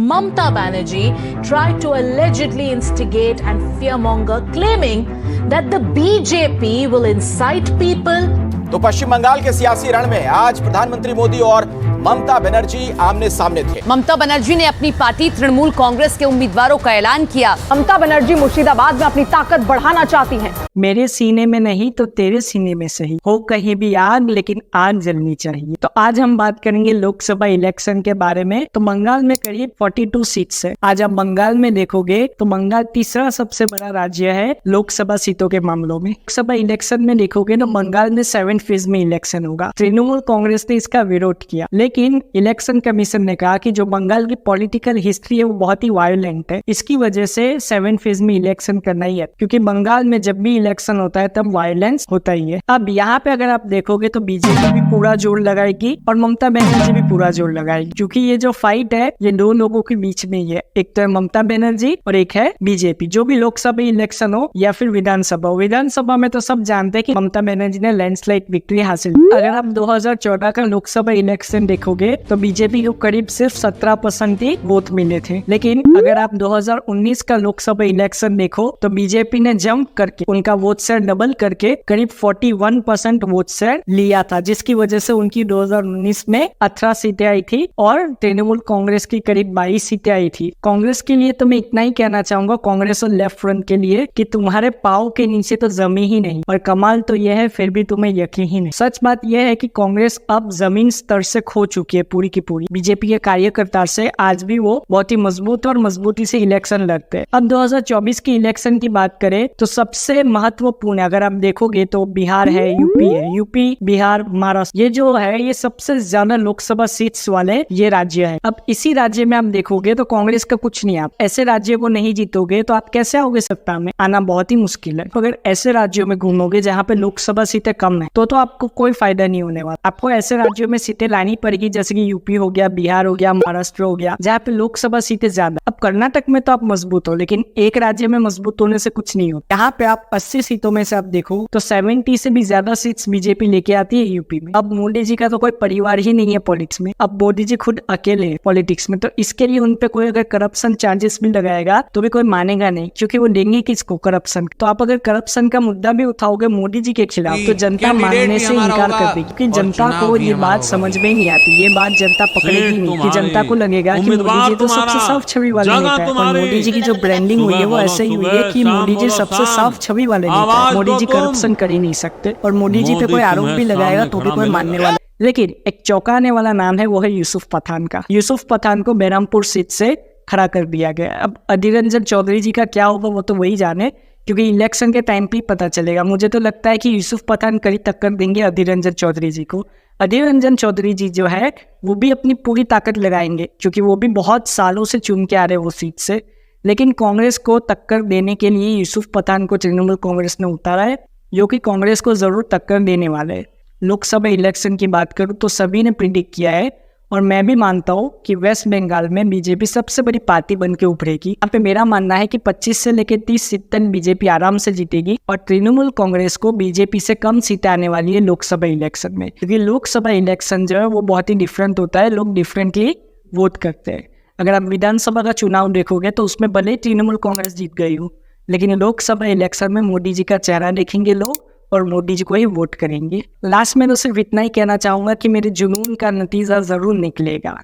Mamta Banerjee tried to allegedly instigate and fearmonger, claiming that the BJP will incite people. तो पश्चिम बंगाल के सियासी रण में आज प्रधानमंत्री मोदी और ममता बनर्जी आमने सामने थे। ममता बनर्जी ने अपनी पार्टी तृणमूल कांग्रेस के उम्मीदवारों का ऐलान किया। ममता बनर्जी मुर्शिदाबाद में अपनी ताकत बढ़ाना चाहती हैं। मेरे सीने में नहीं तो तेरे सीने में सही हो कहीं भी आग, लेकिन आग जलनी चाहिए। तो आज हम बात करेंगे लोकसभा इलेक्शन के बारे में। तो बंगाल में करीब 42 सीट्स है। आज आप बंगाल में देखोगे तो बंगाल तीसरा सबसे बड़ा राज्य है लोकसभा सीटों के मामलों में। लोकसभा इलेक्शन में देखोगे तो बंगाल में 7 फेज में इलेक्शन होगा। तृणमूल कांग्रेस ने इसका विरोध किया, लेकिन इलेक्शन कमीशन ने कहा कि जो बंगाल की पॉलिटिकल हिस्ट्री है वो बहुत ही वायलेंट है, इसकी वजह से 7 फेज में इलेक्शन करना ही है, क्योंकि बंगाल में जब भी इलेक्शन होता है तब वायलेंस होता ही है। अब यहाँ पे अगर आप देखोगे तो बीजेपी भी पूरा जोर लगाएगी और ममता बनर्जी भी पूरा जोर लगाएगी, क्योंकि ये जो फाइट है ये दो लोगों के बीच में ही है। एक तो है ममता बनर्जी और एक है बीजेपी। जो भी लोकसभा इलेक्शन हो या फिर विधानसभा में तो सब जानते हैं कि ममता बनर्जी ने लैंडस्लाइड विक्ट्री हासिल की। अगर आप 2014 का लोकसभा इलेक्शन देखोगे तो बीजेपी को करीब सिर्फ 17% ही वोट मिले थे, लेकिन अगर आप 2019 का लोकसभा इलेक्शन देखो तो बीजेपी ने जंप करके उनका वोट शेयर डबल करके करीब 41% वोट शेयर लिया था, जिसकी वजह से उनकी 2019 में 18 सीटें आई थी और तृणमूल कांग्रेस की करीब 22 सीटें आई थी। कांग्रेस के लिए तो मैं इतना ही कहना चाहूंगा, कांग्रेस और लेफ्ट फ्रंट के लिए, कि तुम्हारे पाँव के नीचे तो जमीन ही नहीं, और कमाल तो यह है फिर भी तुम्हें यकीन ही नहीं। सच बात यह है कि कांग्रेस अब जमीन स्तर से खो चुकी है पूरी की पूरी। बीजेपी के कार्यकर्ता से आज भी वो बहुत ही मजबूत और मजबूती से इलेक्शन लड़ते हैं। अब 2024 की इलेक्शन की बात करें तो सबसे महत्वपूर्ण अगर आप देखोगे तो बिहार है, यूपी है। यूपी, बिहार, महाराष्ट्र, ये जो है ये सबसे ज्यादा लोकसभा सीट्स वाले ये राज्य है। अब इसी राज्य में आप देखोगे तो कांग्रेस का कुछ नहीं है। आप ऐसे राज्य को नहीं जीतोगे तो आप कैसे आओगे सत्ता में? आना बहुत ही मुश्किल है। अगर ऐसे राज्यों में घूमोगे जहाँ पे लोकसभा सीटें कम है तो आपको कोई फायदा नहीं होने वाला। आपको ऐसे राज्यों में सीटें लानी पड़ेगी जैसे कि यूपी हो गया, बिहार हो गया, महाराष्ट्र हो गया, जहाँ पे लोकसभा सीटें ज्यादा। अब कर्नाटक में तो आप मजबूत हो, लेकिन एक राज्य में मजबूत होने से कुछ नहीं होता। यहाँ पे आप 80 सीटों में से आप देखो तो 70 से भी ज्यादा सीट्स बीजेपी लेके आती है यूपी में। अब मोदी जी का तो कोई परिवार ही नहीं है पॉलिटिक्स में। अब मोदी जी खुद अकेले है पॉलिटिक्स में, तो इसके लिए उनपे कोई अगर करप्शन चार्जेस भी लगाएगा तो भी कोई मानेगा नहीं, क्योंकि वो देंगे किसको? करप्शन। तो आप अगर करप्शन का मुद्दा भी उठाओगे मोदी जी के खिलाफ तो जनता मानने से इनकार कर देगी, क्योंकि जनता को ये बात समझ में नहीं आती। ये बात जनता पकड़ेगी नहीं, कि जनता को लगेगा कि मोदी जी तो सबसे साफ छवि वाले नेता है, और मोदी जी की जो ब्रांडिंग हुई है वो ऐसे ही हुई है कि मोदी जी सबसे साफ छवि वाले नेता है। मोदी जी करप्शन कर ही नहीं सकते, और मोदी जी पे कोई आरोप भी लगाएगा तो भी कोई मानने वाला। लेकिन एक चौंकाने वाला नाम है, वो है यूसुफ पठान का। यूसुफ पठान को बेरमपुर सीट से खड़ा कर दिया गया। अब अधीर रंजन चौधरी जी का क्या होगा वो तो वही जाने, क्योंकि इलेक्शन के टाइम पे पता चलेगा। मुझे तो लगता है कि यूसुफ पठान कड़ी टक्कर देंगे अधीर रंजन चौधरी जी को। अधीर रंजन चौधरी जी जो है वो भी अपनी पूरी ताकत लगाएंगे, क्योंकि वो भी बहुत सालों से चुन के आ रहे हैं वो सीट से। लेकिन कांग्रेस को टक्कर देने के लिए यूसुफ पठान को तृणमूल कांग्रेस ने उतारा है, जो कि कांग्रेस को जरूर टक्कर देने वाले है। लोकसभा इलेक्शन की बात करूँ तो सभी ने प्रिडिक्ट किया है, और मैं भी मानता हूँ कि वेस्ट बंगाल में बीजेपी सबसे बड़ी पार्टी बन के उभरेगी। यहाँ पे मेरा मानना है कि 25 से लेकर 30 सीट तक बीजेपी आराम से जीतेगी, और तृणमूल कांग्रेस को बीजेपी से कम सीटें आने वाली है लोकसभा इलेक्शन में, क्योंकि लोकसभा इलेक्शन जो है वो बहुत ही डिफरेंट होता है। लोग डिफरेंटली वोट करते हैं। अगर आप विधानसभा का चुनाव देखोगे तो उसमें भले तृणमूल कांग्रेस जीत गई हो, लेकिन लोकसभा इलेक्शन में मोदी जी का चेहरा देखेंगे लोग और मोदी जी को ही वोट करेंगे। लास्ट में तो सिर्फ इतना ही कहना चाहूंगा कि मेरे जुनून का नतीजा जरूर निकलेगा,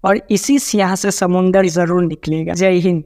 और इसी स्याह से समुंदर जरूर निकलेगा। जय हिंद।